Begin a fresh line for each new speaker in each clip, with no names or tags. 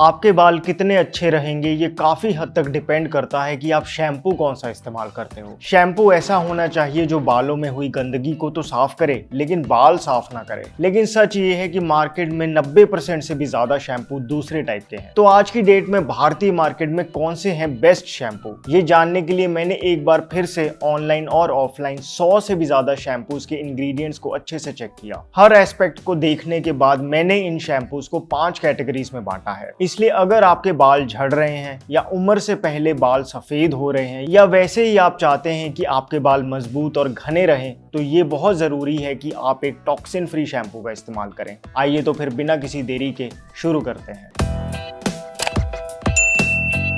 आपके बाल कितने अच्छे रहेंगे ये काफी हद तक डिपेंड करता है कि आप शैम्पू कौन सा इस्तेमाल करते हो। शैम्पू ऐसा होना चाहिए जो बालों में हुई गंदगी को तो साफ करे लेकिन बाल साफ ना करे। लेकिन सच ये है कि मार्केट में 90% से भी ज्यादा शैम्पू दूसरे टाइप के हैं। तो आज की डेट में भारतीय मार्केट में कौन से हैं बेस्ट शैम्पू, ये जानने के लिए मैंने एक बार फिर से ऑनलाइन और ऑफलाइन 100 से भी ज्यादा शैम्पूज के इंग्रेडिएंट्स को अच्छे से चेक किया। हर एस्पेक्ट को देखने के बाद मैंने इन शैम्पूज को 5 कैटेगरीज में बांटा है। इसलिए अगर आपके बाल झड़ रहे हैं या उम्र से पहले बाल सफेद हो रहे हैं या वैसे ही आप चाहते हैं कि आपके बाल मजबूत और घने रहें, तो ये बहुत जरूरी है कि आप एक टॉक्सिन फ्री शैम्पू का इस्तेमाल करें। आइए तो फिर बिना किसी देरी के शुरू करते हैं।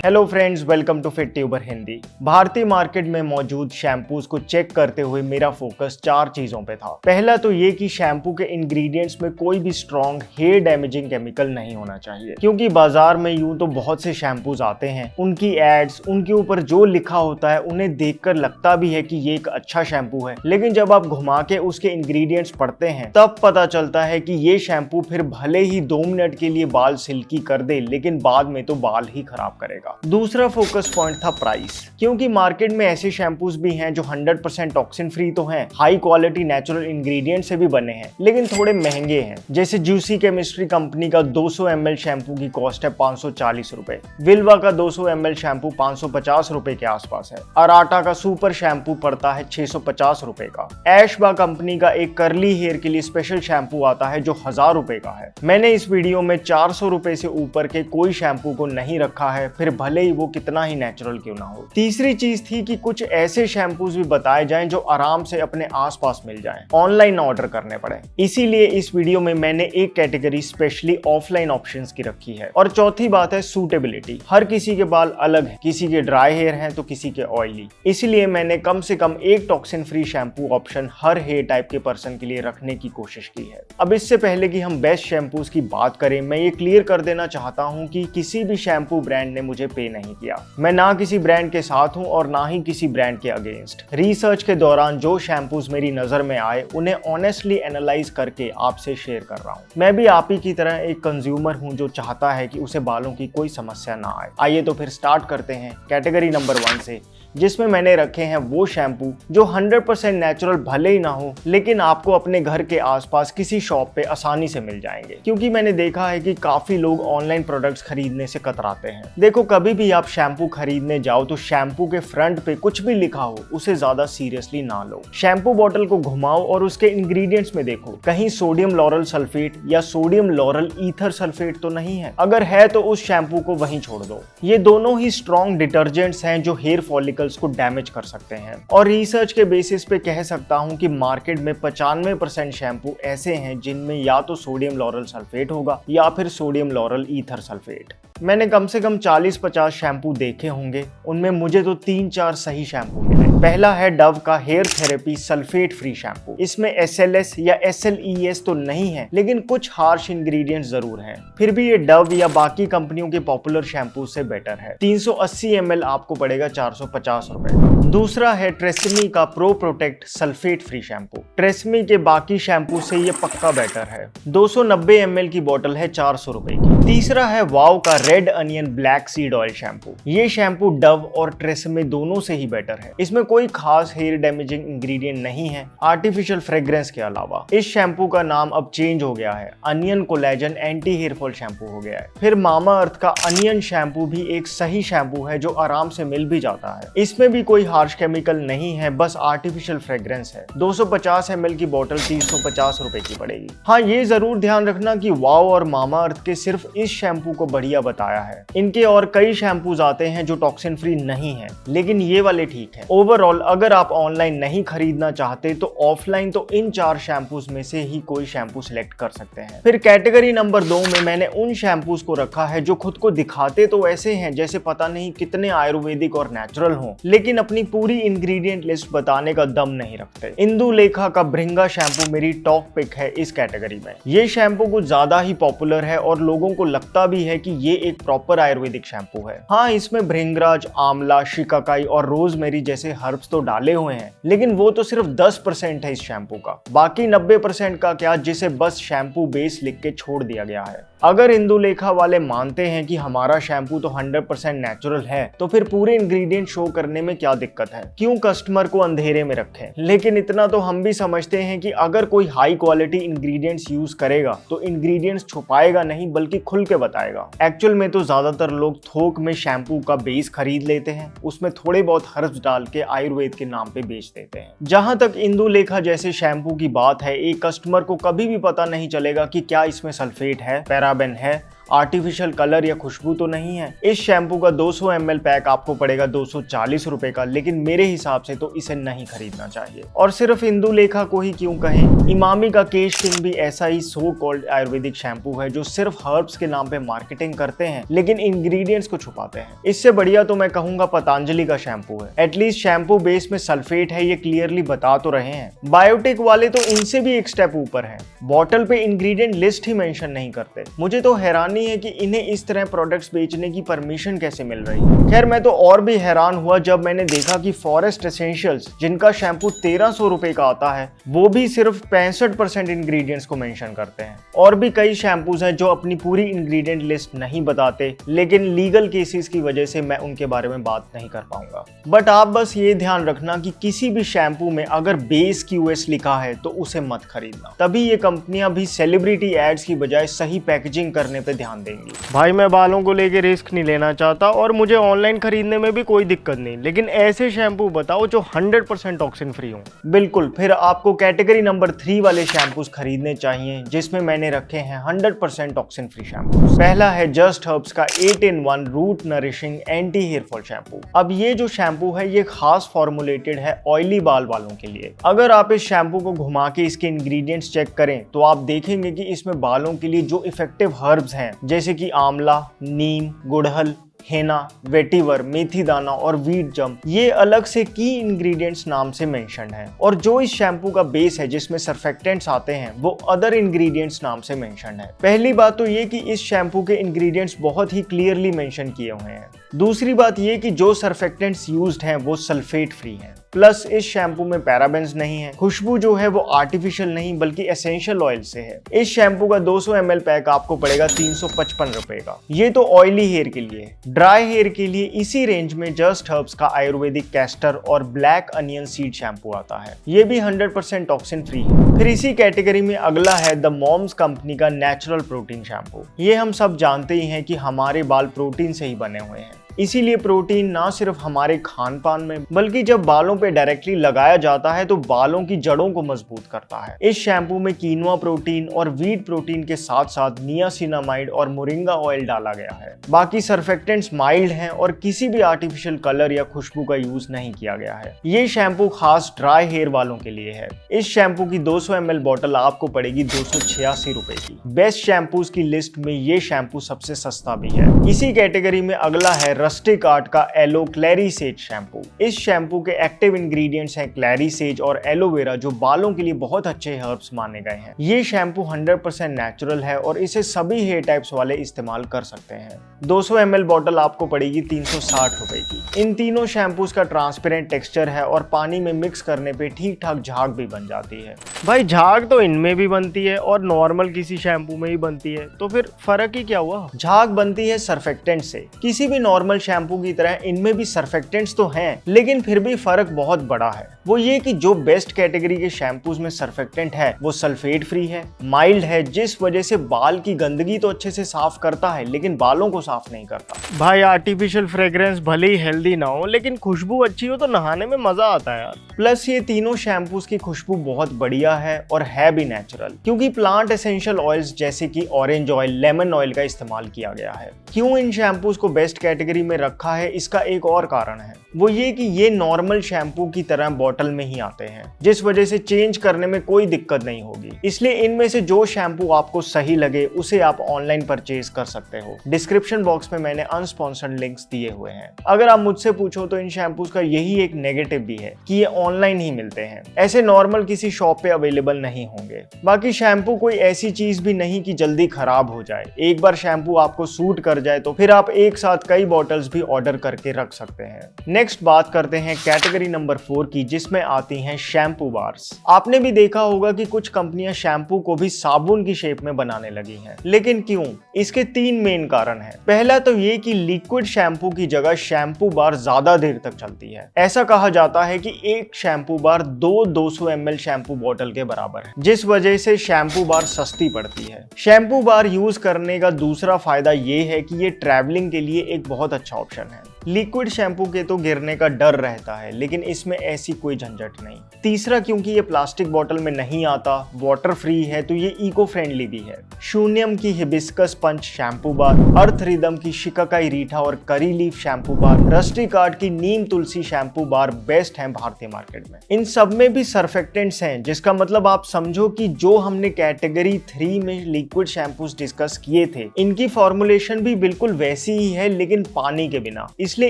Hello friends, welcome to fit tuber Hindi. भारतीय मार्केट में मौजूद शैम्पूज को चेक करते हुए मेरा फोकस 4 चीजों पे था। पहला तो ये कि शैम्पू के इंग्रेडिएंट्स में कोई भी स्ट्रॉन्ग हेयर डैमेजिंग केमिकल नहीं होना चाहिए, क्योंकि बाजार में यूं तो बहुत से शैम्पूज आते हैं, उनकी एड्स, उनके ऊपर जो लिखा होता है उन्हें देखकर लगता भी है कि ये एक अच्छा शैम्पू है, लेकिन जब आप घुमा के उसके इंग्रेडिएंट्स पढ़ते हैं तब पता चलता है कि ये शैम्पू फिर भले ही 2 मिनट के लिए बाल सिल्की कर दे, लेकिन बाद में तो बाल ही खराब करेगा। दूसरा फोकस पॉइंट था प्राइस, क्योंकि मार्केट में ऐसे शैम्पूज भी हैं जो 100% टॉक्सिन फ्री तो हैं, हाई क्वालिटी नेचुरल इंग्रेडिएंट से भी बने हैं, लेकिन थोड़े महंगे हैं। जैसे जूसी केमिस्ट्री कंपनी का 200 ml शैम्पू की कॉस्ट है 540 रुपए, विल्वा का 200 ml शैम्पू 550 रुपए के आसपास है, अराटा का सुपर शैम्पू पड़ता है 650 रुपए का। ऐशबा कंपनी का एक कर्ली हेयर के लिए स्पेशल शैम्पू आता है जो 1000 रुपए का है। मैंने इस वीडियो में 400 रुपए से ऊपर के कोई शैम्पू को नहीं रखा है, फिर भले ही वो कितना ही नेचुरल क्यों ना हो। तीसरी चीज थी कि कुछ ऐसे शैम्पूज भी बताए जाएं जो आराम से अपने आसपास मिल जाएं, ऑनलाइन ऑर्डर करने पड़े। इसीलिए इस वीडियो में मैंने एक कैटेगरी स्पेशली ऑफलाइन ऑप्शंस की रखी है। और चौथी बात है सूटेबिलिटी। हर किसी के बाल अलग है, किसी के ड्राई हेयर हैं तो किसी के ऑयली, इसलिए मैंने कम से कम एक टॉक्सिन फ्री शैम्पू ऑप्शन हर हेयर टाइप के पर्सन के लिए रखने की कोशिश की है। अब इससे पहले कि हम बेस्ट शैम्पूज की बात करें, मैं ये क्लियर कर देना चाहता हूँ कि किसी भी शैम्पू ब्रांड ने मुझे पे नहीं किया। मैं ना किसी ब्रांड के साथ हूं और ना ही किसी ब्रांड के अगेंस्ट। रिसर्च के दौरान जो शैम्पूज मेरी नजर में आए उन्हें ऑनेस्टली एनालाइज करके आपसे शेयर कर रहा हूं। मैं भी आप ही की तरह एक कंज्यूमर हूं जो चाहता है कि उसे बालों की कोई समस्या ना आए। आइए तो फिर स्टार्ट करते हैं कैटेगरी नंबर 1 से, जिसमें मैंने रखे हैं वो शैम्पू जो 100% नेचुरल भले ही ना हो, लेकिन आपको अपने घर के आसपास किसी शॉप पे आसानी से मिल जाएंगे। क्योंकि मैंने देखा है कि काफी लोग ऑनलाइन प्रोडक्ट्स खरीदने से कतराते हैं। देखो, कभी भी आप शैम्पू खरीदने जाओ तो शैम्पू के फ्रंट पे कुछ भी लिखा हो उसे ज्यादा सीरियसली ना लो। शैम्पू बॉटल को घुमाओ और उसके इंग्रेडिएंट्स में देखो, कहीं सोडियम लॉरल सल्फेट या सोडियम लॉरल ईथर सल्फेट तो नहीं है। अगर है तो उस शैम्पू को वहीं छोड़ दो। ये दोनों ही स्ट्रॉन्ग डिटर्जेंट्स हैं जो हेयर फॉलिकल को डैमेज कर सकते हैं। और रिसर्च के बेसिस पे कह सकता हूं कि मार्केट में 95% शैम्पू ऐसे हैं जिनमें या तो सोडियम लॉरल सल्फेट होगा या फिर सोडियम लॉरल ईथर सल्फेट। मैंने कम से कम 40-50 शैम्पू देखे होंगे, उनमें मुझे तो 3-4 सही शैम्पू मिले। पहला है डव का hair therapy sulphate free shampoo. इसमें SLS या SLES तो नहीं है, लेकिन कुछ हार्श इंग्रेडिएंट्स जरूर हैं। फिर भी ये डव या बाकी कंपनियों के पॉपुलर शैम्पू से बेटर है। 380 ml आपको पड़ेगा 450 रुपए। दूसरा है ट्रेसेमी का pro protect sulphate free shampoo. Tresemme के बाकी शैम्पू से ये पक्का बेटर है। 290 ml की बोतल है 400 रुपए की। तीसरा है वाव का red onion black seed oil shampoo. ये शैम्पू डव और ट्रेसेमी दोनों से ही बेटर है। इसमें कोई खास हेयर डैमेजिंग इंग्रेडिएंट नहीं है आर्टिफिशियल फ्रेग्रेंस के अलावा। इस शैम्पू का नाम अब चेंज हो गया है, onion collagen anti hair fall shampoo हो गया है। फिर मामा अर्थ का अनियन शैम्पू भी एक सही शैम्पू है जो आराम से मिल भी जाता है। इसमें भी कोई हार्श केमिकल नहीं है, बस आर्टिफिशियल फ्रेग्रेंस है। 250 ml की बोतल 350 रुपए की पड़ेगी। हाँ, ये जरूर ध्यान रखना कि वाव और मामा अर्थ के सिर्फ इस शैम्पू को बढ़िया बताया है। इनके और कई शैम्पूज आते हैं जो टॉक्सिन फ्री नहीं है, लेकिन ये वाले ठीक है। ओवरऑल अगर आप ऑनलाइन नहीं खरीदना चाहते तो ऑफलाइन तो इन 4 शैम्पूज में से ही कोई शैम्पू सिलेक्ट कर सकते हैं। फिर कैटेगरी नंबर 2 में मैंने उन शैम्पूज को रखा है जो खुद को दिखाते तो ऐसे हैं जैसे पता नहीं कितने आयुर्वेदिक और नेचुरल हों, लेकिन अपनी पूरी इंग्रेडिएंट लिस्ट बताने का दम नहीं रखते। इंदु लेखा का भृंगा शैम्पू मेरी टॉप पिक है इस कैटेगरी में। ये शैम्पू कुछ ज्यादा ही पॉपुलर है और लोगों को लगता भी है कि ये एक प्रॉपर आयुर्वेदिक शैम्पू है। हाँ, इसमें भृंगराज, आंवला, शिकाकाई और रोजमेरी जैसे हर्ब्स तो डाले हुए हैं, लेकिन वो तो सिर्फ 10% है इस शैम्पू का। बाकी 90% का क्या, जिसे बस शैम्पू बेस लिख के छोड़ दिया गया है। अगर इंदुलेखा वाले मानते हैं कि हमारा शैम्पू तो 100% नेचुरल है, तो फिर पूरे इंग्रेडिएंट शो करने में क्या दिक्कत है? क्यों कस्टमर को अंधेरे में रखें? लेकिन इतना तो हम भी समझते हैं कि अगर कोई हाई क्वालिटी इंग्रेडिएंट्स यूज करेगा तो इंग्रेडिएंट्स छुपाएगा नहीं बल्कि खुल के बताएगा। एक्चुअल में तो ज्यादातर लोग थोक में शैम्पू का बेस खरीद लेते हैं, उसमें थोड़े बहुत हर्ब्स डाल के आयुर्वेद के नाम पे बेच देते हैं। जहां तक इंदुलेखा जैसे शैम्पू की बात है, एक कस्टमर को कभी भी पता नहीं चलेगा कि क्या इसमें सल्फेट है, पैराबेन है, आर्टिफिशियल कलर या खुशबू तो नहीं है। इस शैम्पू का 200 ml पैक आपको पड़ेगा 240 रुपए का, लेकिन मेरे हिसाब से तो इसे नहीं खरीदना चाहिए। और सिर्फ इंदुलेखा को ही क्यों कहें, इमामी का केश किंग भी ऐसा ही सो कॉल्ड आयुर्वेदिक शैम्पू है जो सिर्फ हर्ब्स के नाम पे मार्केटिंग करते हैं लेकिन इंग्रेडिएंट्स को छुपाते हैं। इससे बढ़िया तो मैं कहूंगा पतंजलि का शैम्पू है। एटलीस्ट शैम्पू बेस में सल्फेट है ये क्लियरली बता तो रहे हैं। बायोटिक वाले तो इनसे भी एक स्टेप ऊपर है, बॉटल पे इंग्रेडिएंट लिस्ट ही मेंशन नहीं करते। मुझे तो हैरानी है कि इन्हें इस तरह प्रोडक्ट्स बेचने की परमिशन कैसे मिल रही है। खैर मैं तो और भी हैरान हुआ जब मैंने देखा कि फॉरेस्ट एसेंशियल्स, जिनका शैम्पू 1300 रुपए का आता है, वो भी सिर्फ 65% इंग्रेडिएंट्स को मेंशन करते हैं। और भी कई शैम्पूज हैं जो अपनी पूरी इंग्रेडिएंट लिस्ट नहीं बताते, लेकिन लीगल केसेस की वजह से मैं उनके बारे में बात नहीं कर पाऊंगा। बट आप बस ये ध्यान रखना कि किसी भी शैम्पू में अगर बेस QS लिखा है तो उसे मत खरीदना। तभी ये कंपनियां भी सेलिब्रिटी एड्स की बजाय सही पैकेजिंग करने पे ध्यान देंगी। भाई मैं बालों को लेके रिस्क नहीं लेना चाहता और मुझे ऑनलाइन खरीदने में भी कोई दिक्कत नहीं, लेकिन ऐसे शैम्पू बताओ जो 100% टॉक्सिन फ्री हो। बिल्कुल, फिर आपको कैटेगरी नंबर 3 वाले शैम्पूज खरीदने चाहिए जिसमें मैंने रखे हैं 100% टॉक्सिन फ्री शैम्पू। पहला है जस्ट हर्ब्स का 8-in-1 root nourishing anti hair fall shampoo. अब ये जो शैम्पू है ये खास फॉर्मुलेटेड है ऑयली बाल वालों के लिए। अगर आप इस शैम्पू को घुमा के इसके इंग्रेडिएंट्स चेक करें तो आप देखेंगे कि इसमें बालों के लिए जो इफेक्टिव हर्ब्स हैं जैसे कि आंवला, नीम, गुड़हल, हेना, वेटिवर, मेथी दाना और वीट जम, ये अलग से की इंग्रेडिएंट्स नाम से मेंशन्ड है। और जो इस शैम्पू का बेस है जिसमें सर्फेक्टेंट्स आते हैं वो अदर इंग्रेडिएंट्स नाम से मेंशन्ड है। पहली बात तो ये कि इस शैम्पू के इंग्रेडिएंट्स बहुत ही क्लियरली मेंशन किए हुए हैं। दूसरी बात ये कि जो सर्फेक्टेंट्स यूज्ड हैं वो सल्फेट फ्री हैं। प्लस इस शैम्पू में पैराबेन्स नहीं है। खुशबू जो है वो आर्टिफिशियल नहीं बल्कि एसेंशियल ऑयल से है। इस शैम्पू का 200 ml पैक आपको पड़ेगा 355 रुपए का। ये तो ऑयली हेयर के लिए। ड्राई हेयर के लिए इसी रेंज में जस्ट हर्ब्स का आयुर्वेदिक कैस्टर और ब्लैक अनियन सीड शैम्पू आता है। ये भी 100% टॉक्सिन फ्री है। फिर इसी कैटेगरी में अगला है द मॉम्स कंपनी का नेचुरल प्रोटीन शैम्पू। ये हम सब जानते ही हैं कि हमारे बाल प्रोटीन से ही बने हुए हैं, इसीलिए प्रोटीन ना सिर्फ हमारे खान पान में बल्कि जब बालों पे डायरेक्टली लगाया जाता है तो बालों की जड़ों को मजबूत करता है। इस शैम्पू में कीनोआ प्रोटीन और व्हीट प्रोटीन के साथ साथ नियासिनामाइड और मोरिंगा ऑयल डाला गया है। बाकी सर्फेक्टेंट्स माइल्ड हैं और किसी भी आर्टिफिशियल कलर या खुशबू का यूज नहीं किया गया है। ये शैम्पू खास ड्राई हेयर वालों के लिए है। इस शैम्पू की 200 ml बोतल आपको पड़ेगी 286 रुपए की। बेस्ट शैम्पूज की लिस्ट में ये शैम्पू सबसे सस्ता भी है। इसी कैटेगरी में अगला है रस्टिक आर्ट का एलो क्लैरी सेज शैम्पू। इस शैम्पू के एक्टिव इंग्रेडिएंट्स हैं क्लैरी सेज और एलोवेरा, जो बालों के लिए बहुत अच्छे हर्ब्स माने गए हैं। ये शैम्पू 100% नेचुरल है और इसे सभी हेयर टाइप्स वाले इस्तेमाल कर सकते हैं। 200 ml बोतल आपको पड़ेगी 360 रुपए की। इन तीनों शैम्पूज का ट्रांसपेरेंट टेक्सचर है और पानी में मिक्स करने पे ठीक ठाक झाग भी बन जाती है। भाई झाग तो इनमें भी बनती है और नॉर्मल किसी शैम्पू में ही बनती है, तो फिर फर्क ही क्या हुआ? झाग बनती है सर्फेक्टेंट से। किसी भी नॉर्मल शैम्पू की तरह इनमें भी सर्फेक्टेंट्स तो हैं, लेकिन फिर भी फर्क बहुत बड़ा है। वो ये कि जो बेस्ट कैटेगरी के शैम्पूज में सर्फेक्टेंट है वो सल्फेट फ्री है, माइल्ड है, जिस वजह से बाल की गंदगी तो अच्छे से साफ करता है लेकिन बालों को साफ नहीं करता। भाई आर्टिफिशियल फ्रेग्रेंस भले ही हेल्दी ना हो लेकिन खुशबू अच्छी हो तो नहाने में मजा आता है यार। प्लस ये तीनों शैम्पूज की खुशबू बहुत बढ़िया है और है भी नेचुरल, क्योंकि प्लांट एसेंशियल ऑयल्स जैसे कि ऑरेंज ऑयल, लेमन ऑयल का इस्तेमाल किया गया है। क्यों इन शैम्पूज को बेस्ट कैटेगरी में रखा है, इसका एक और कारण है, वो ये कि ये नॉर्मल शैम्पू की तरह बॉटल में ही आते हैं, जिस वजह से चेंज करने में कोई दिक्कत नहीं होगी। इसलिए इनमें से जो शैम्पू आपको सही लगे उसे आप ऑनलाइन परचेज कर सकते हो। डिस्क्रिप्शन बॉक्स में मैंने अनस्पॉन्सर्ड लिंक्स दिए हुए हैं। अगर आप मुझसे पूछो तो इन शैम्पूज का यही एक नेगेटिव भी है कि ये ऑनलाइन ही मिलते हैं, ऐसे नॉर्मल किसी शॉप पे अवेलेबल नहीं होंगे। बाकी शैम्पू कोई ऐसी चीज भी नहीं कि जल्दी खराब हो जाए। एक बार शैम्पू आपको सूट कर जाए तो फिर आप एक साथ कई बॉटल बॉटल्स भी ऑर्डर करके रख सकते हैं। नेक्स्ट बात करते हैं कैटेगरी नंबर 4 की, जिसमें आती हैं शैम्पू बार्स। आपने भी देखा होगा कि कुछ कंपनियां शैम्पू को भी साबुन की शेप में बनाने लगी हैं, लेकिन क्यों? इसके 3 मेन कारण हैं। पहला तो ये कि लिक्विड शैम्पू की जगह शैम्पू बार ज्यादा देर तक चलती है। ऐसा कहा जाता है कि एक शैम्पू बार 200 ml शैम्पू बोतल के बराबर है, जिस वजह से शैम्पू बार सस्ती पड़ती है। शैम्पू बार यूज करने का दूसरा फायदा ये है कि ये ट्रैवलिंग के लिए एक बहुत अच्छा ऑप्शन है। लिक्विड शैम्पू के तो गिरने का डर रहता है, लेकिन इसमें ऐसी कोई झंझट नहीं। तीसरा, क्योंकि ये प्लास्टिक बोतल में नहीं आता, वाटर फ्री है, तो ये इको फ्रेंडली भी है। शून्यम की हिबिस्कस पंच शैम्पू बार, अर्थ रिदम की शिकाकाई रीठा और करी लीफ शैम्पू बार, रस्टिक आर्ट की नीम तुलसी शैम्पू बार बेस्ट है भारतीय मार्केट में। इन सब में भी सर्फेक्टेंट्स हैं, जिसका मतलब आप समझो कि जो हमने कैटेगरी 3 में लिक्विड शैम्पूस डिस्कस किए थे, इनकी फॉर्मुलेशन भी बिल्कुल वैसी ही है, लेकिन पानी के बिना। इसलिए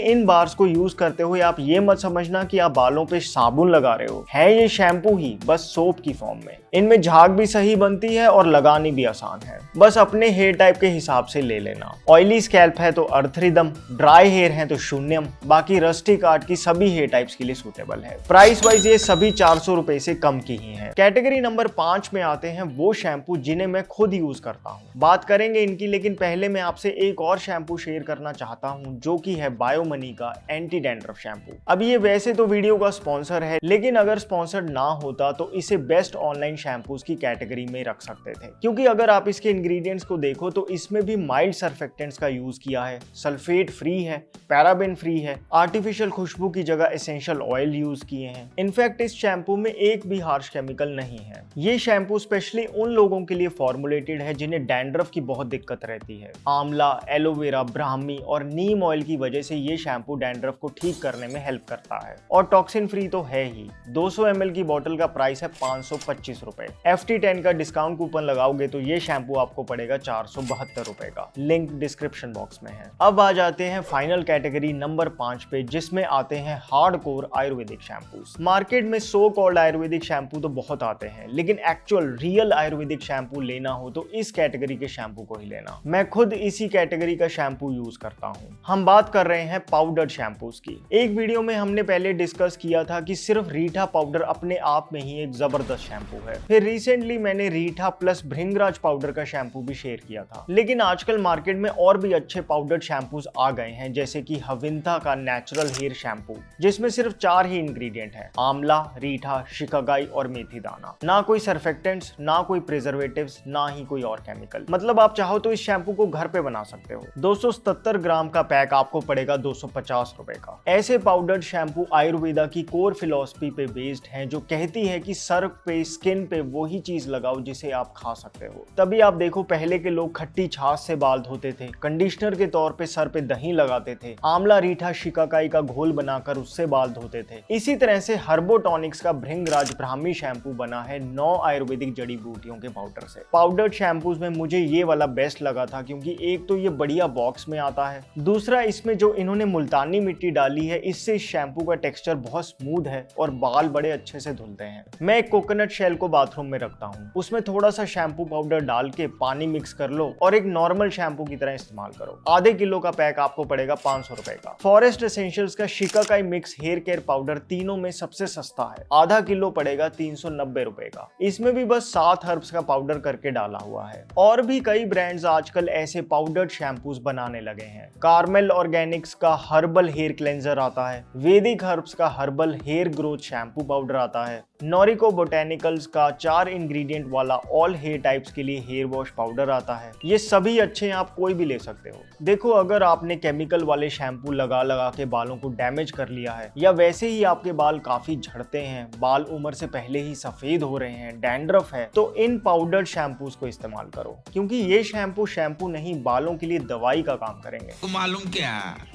इन बार्स को यूज करते हुए आप ये मत समझना कि आप बालों पे साबुन लगा रहे हो, है ये शैम्पू ही, बस सोप की फॉर्म में। इनमें झाग भी सही बनती है और लगानी भी आसान है, बस अपने हेयर टाइप के हिसाब से ले लेना। ऑयली स्कैल्प है तो अर्थ रिदम, ड्राई हेयर है तो शून्यम, बाकी रस्टिक आर्ट की सभी हेयर टाइप्स के लिए सूटेबल है। प्राइस वाइज ये सभी 400 रुपए से कम की ही है। कैटेगरी नंबर 5 में आते हैं वो शैम्पू जिन्हें मैं खुद यूज करता हूँ। बात करेंगे इनकी, लेकिन पहले मैं आपसे एक और शैम्पू शेयर करना चाहता हूँ, जो कि है बायोमनी का एंटी डैंड्रफ शैम्पू। अब ये वैसे तो वीडियो का स्पॉन्सर है, लेकिन अगर स्पॉन्सर ना होता तो इसे बेस्ट ऑनलाइन शैम्पूज की कैटेगरी में रख सकते थे, क्योंकि अगर आप इसके इंग्रेडिएंट्स को देखो तो इसमें भी माइल्ड सर्फेक्टेंट्स का यूज किया है, सल्फेट फ्री है, पैराबेन फ्री है, आर्टिफिशियल खुशबू की जगह एसेंशियल ऑयल यूज किए हैं। इनफैक्ट इस शैम्पू में एक भी हार्श केमिकल नहीं है। ये शैम्पू स्पेशली उन लोगों के लिए फॉर्मुलेटेड है जिन्हें डैंड्रफ की बहुत दिक्कत रहती है। आंवला, एलोवेरा, ब्राह्मी और नीम ऑयल की वजह से ये शैम्पू डैंड्रफ को ठीक करने में हेल्प करता है, और टॉक्सिन फ्री तो है ही। 200 ml की बोतल का प्राइस है 525 रुपए। FT10 का डिस्काउंट कूपन लगाओगे तो ये शैम्पू आपको पड़ेगा 472 रुपए का। लिंक डिस्क्रिप्शन बॉक्स में है। अब आ जाते हैं फाइनल कैटेगरी नंबर 5 पे, जिसमें आते हैं हार्डकोर आयुर्वेदिक शैम्पूस। मार्केट में सो कॉल्ड आयुर्वेदिक शैम्पू तो बहुत आते हैं, लेकिन एक्चुअल रियल आयुर्वेदिक शैम्पू लेना हो तो इस कैटेगरी के शैम्पू को ही लेना। मैं खुद इसी कैटेगरी का शैम्पू यूज करता हूँ। हम बात कर रहे हैं पाउडर शैम्पूस की। एक वीडियो में हमने पहले डिस्कस किया था कि सिर्फ रीठा पाउडर अपने आप में ही एक जबरदस्त शैम्पू है। फिर रिसेंटली मैंने रीठा प्लस भृंगराज पाउडर का शैम्पू भी शेयर किया था। लेकिन आजकल मार्केट में और भी अच्छे पाउडर शैम्पूस आ गए हैं, जैसे कि हविंथा का नेचुरल हेयर शैम्पू, जिसमें सिर्फ 4 ही इंग्रेडिएंट हैं, आंवला, रीठा, शिकाकाई और मेथी दाना। ना कोई सर्फेक्टेंट्स, ना कोई प्रिजर्वेटिव्स, ना ही कोई और केमिकल। मतलब आप चाहो तो इस शैम्पू को घर पे बना सकते हो। 277 ग्राम का पैक आपको पड़ेगा 250 रुपए का। ऐसे पाउडर शैम्पू आयुर्वेदा की कोर फिलॉसफी पे बेस्ड हैं, जो कहती है कि सर पे, स्किन पे वही चीज लगाओ जिसे आप खा सकते हो। तभी आप देखो पहले के लोग खट्टी छाछ से बाल धोते थे, कंडीशनर के तौर पे सर पे दही लगाते थे, आंवला, रीठा, शिकाकाई का घोल बनाकर उससे बाल धोते थे। इसी तरह से हर्बोटॉनिक्स का भृंगराज ब्राह्मी शैम्पू बना है 9 आयुर्वेदिक जड़ी बूटियों के पाउडर से। पाउडर शैम्पूज में मुझे ये वाला बेस्ट लगा था, क्योंकि एक तो ये बढ़िया बॉक्स में आता है, दूसरा इसमें जो इन्होंने मुल्तानी मिट्टी डाली है, इससे इस शैम्पू का टेक्सचर बहुत स्मूथ है और बाल बड़े अच्छे से धुलते हैं। मैं एक कोकोनट शेल को बाथरूम में रखता हूँ, उसमें थोड़ा सा शैम्पू पाउडर डाल के पानी मिक्स कर लो और एक नॉर्मल शैम्पू की तरह इस्तेमाल करो। आधे किलो का पैक आपको पड़ेगा 500 रुपए का। फॉरेस्ट एसेंशियल्स का shikakai mix hair care powder तीनों में सबसे सस्ता है, आधा किलो पड़ेगा 390 रुपए का। इसमें भी बस 7 हर्ब्स का पाउडर करके डाला हुआ है। और भी कई ब्रांड्स आजकल ऐसे पाउडर्ड शैम्पूज बनाने लगे हैं। कार्मेल ऑर्गेनिक्स का हर्बल हेयर क्लेंजर आता है, वैदिक हर्ब्स का herbal hair growth shampoo powder आता है, नॉरिको बोटेनिकल्स का 4 इंग्रेडिएंट वाला ऑल हेयर टाइप्स के लिए हेयर वॉश पाउडर आता है। ये सभी अच्छे हैं, आप कोई भी ले सकते हो। देखो, अगर आपने केमिकल वाले शैम्पू लगा लगा के बालों को डैमेज कर लिया है, या वैसे ही आपके बाल काफी झड़ते हैं, बाल उम्र से पहले ही सफेद हो रहे हैं, डैंड्रफ है, तो इन पाउडर शैम्पूज को इस्तेमाल करो, क्योंकि ये शैम्पू नहीं, बालों के लिए दवाई का काम करेंगे।
तो मालूम क्या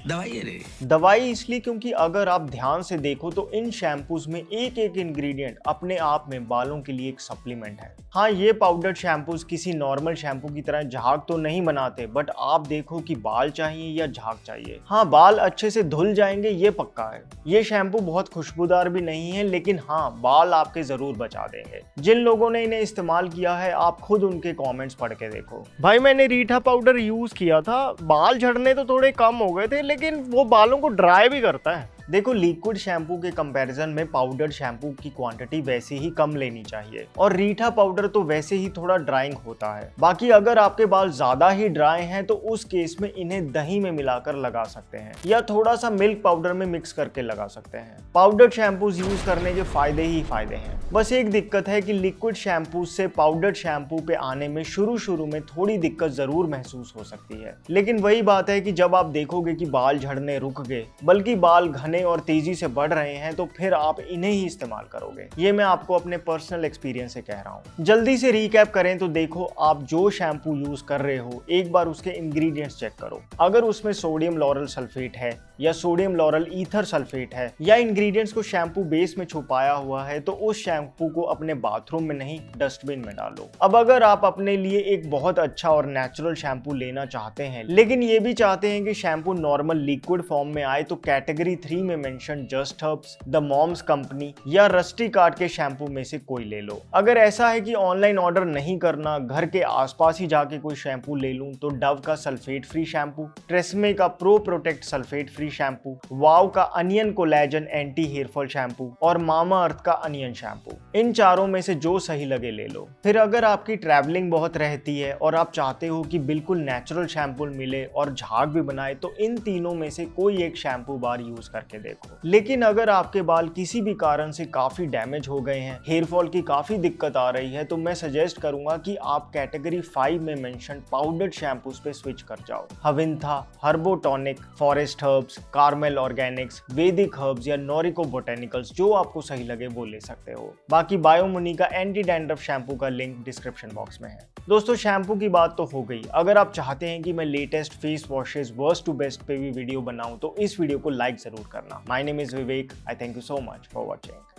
दवाई है रे?
दवाई इसलिए क्योंकि अगर आप ध्यान से देखो तो इन शैम्पूज में एक एक इंग्रेडिएंट अपने आप में बालों के लिए एक सप्लीमेंट है। हाँ, ये पाउडर शैम्पूज किसी नॉर्मल शैम्पू की तरह झाग तो नहीं बनाते, बट आप देखो कि बाल चाहिए या झाग चाहिए, हाँ, बाल अच्छे से धुल जाएंगे, ये पक्का है। ये शैम्पू बहुत खुशबूदार भी नहीं है, लेकिन हाँ, बाल आपके जरूर बचा देंगे। जिन लोगों ने इन्हें इस्तेमाल किया है, आप खुद उनके कॉमेंट्स पढ़ के देखो। भाई, मैंने रीठा पाउडर यूज किया था, बाल झड़ने तो थोड़े कम हो गए थे, लेकिन लेकिन वो बालों को ड्राई भी करता है। देखो, लिक्विड शैम्पू के कंपैरिजन में पाउडर्ड शैम्पू की क्वांटिटी वैसे ही कम लेनी चाहिए और रीठा पाउडर तो वैसे ही थोड़ा ड्राइंग होता है। बाकी अगर आपके बाल ज्यादा ही ड्राई हैं तो उस केस में इन्हें दही में मिलाकर लगा सकते हैं या थोड़ा सा मिल्क पाउडर में मिक्स करके लगा सकते हैं। पाउडर्ड शैम्पूज यूज करने के फायदे ही फायदे हैं। बस एक दिक्कत है कि लिक्विड शैम्पू से पाउडर्ड शैम्पू पे आने में शुरू में थोड़ी दिक्कत जरूर महसूस हो सकती है, लेकिन वही बात है कि जब आप देखोगे कि बाल झड़ने रुक गए बल्कि बाल घने और तेजी से बढ़ रहे हैं तो फिर आप इन्हें ही इस्तेमाल करोगे। ये मैं आपको अपने पर्सनल एक्सपीरियंस से कह रहा हूँ। जल्दी से रिकैप करें तो देखो, आप जो शैम्पू यूज कर रहे हो एक बार उसके इंग्रेडिएंट्स चेक करो। अगर उसमें सोडियम लॉरल सल्फेट है या सोडियम लॉरल ईथर सल्फेट है या इंग्रेडिएंट्स को शैम्पू बेस में छुपाया हुआ है तो उस शैम्पू को अपने बाथरूम में नहीं, डस्टबिन में डालो। अब अगर आप अपने लिए एक बहुत अच्छा और नेचुरल शैम्पू लेना चाहते हैं लेकिन ये भी चाहते हैं कि शैम्पू नॉर्मल लिक्विड फॉर्म में आए तो कैटेगरी 3 में mention just herbs, the moms company या रस्टी कार्ट के शैम्पू में से कोई ले लो। अगर ऐसा है कि ऑनलाइन ऑर्डर नहीं करना, घर के आसपास ही जाके कोई शैम्पू ले लूं तो डव का सल्फेट फ्री शैम्पू, ट्रेसमे का pro protect sulphate free shampoo, वाव का onion collagen anti hair fall shampoo और मामा अर्थ का अनियन शैम्पू, इन चारों में से जो सही लगे ले लो। फिर अगर आपकी ट्रैवलिंग बहुत रहती है और आप चाहते हो कि बिल्कुल नेचुरल शैम्पू मिले और झाग भी बनाए तो इन तीनों में से कोई एक शैम्पू बार यूज करके देखो। लेकिन अगर आपके बाल किसी भी कारण से काफी डैमेज हो गए हैं, हेयर फॉल की काफी दिक्कत आ रही है तो मैं सजेस्ट करूंगा कि आप कैटेगरी 5 में मेंशन पाउडर्ड शैम्पूज पे स्विच कर जाओ। हविंथा, हर्बोटॉनिक, फॉरेस्ट हर्ब्स, कार्मेल ऑर्गेनिक्स, वैदिक हर्ब्स या नोरिको बोटेनिकल्स, जो आपको सही लगे वो ले सकते हो। बाकी बायोमुनी का एंटी डैंड्रफ शैम्पू का लिंक डिस्क्रिप्शन बॉक्स में है। दोस्तों, शैम्पू की बात तो हो गई। अगर आप चाहते हैं कि मैं latest face washes worst to best पे भी वीडियो बनाऊं तो इस वीडियो को लाइक जरूर करना। My name is Vivek. I thank you so much for watching.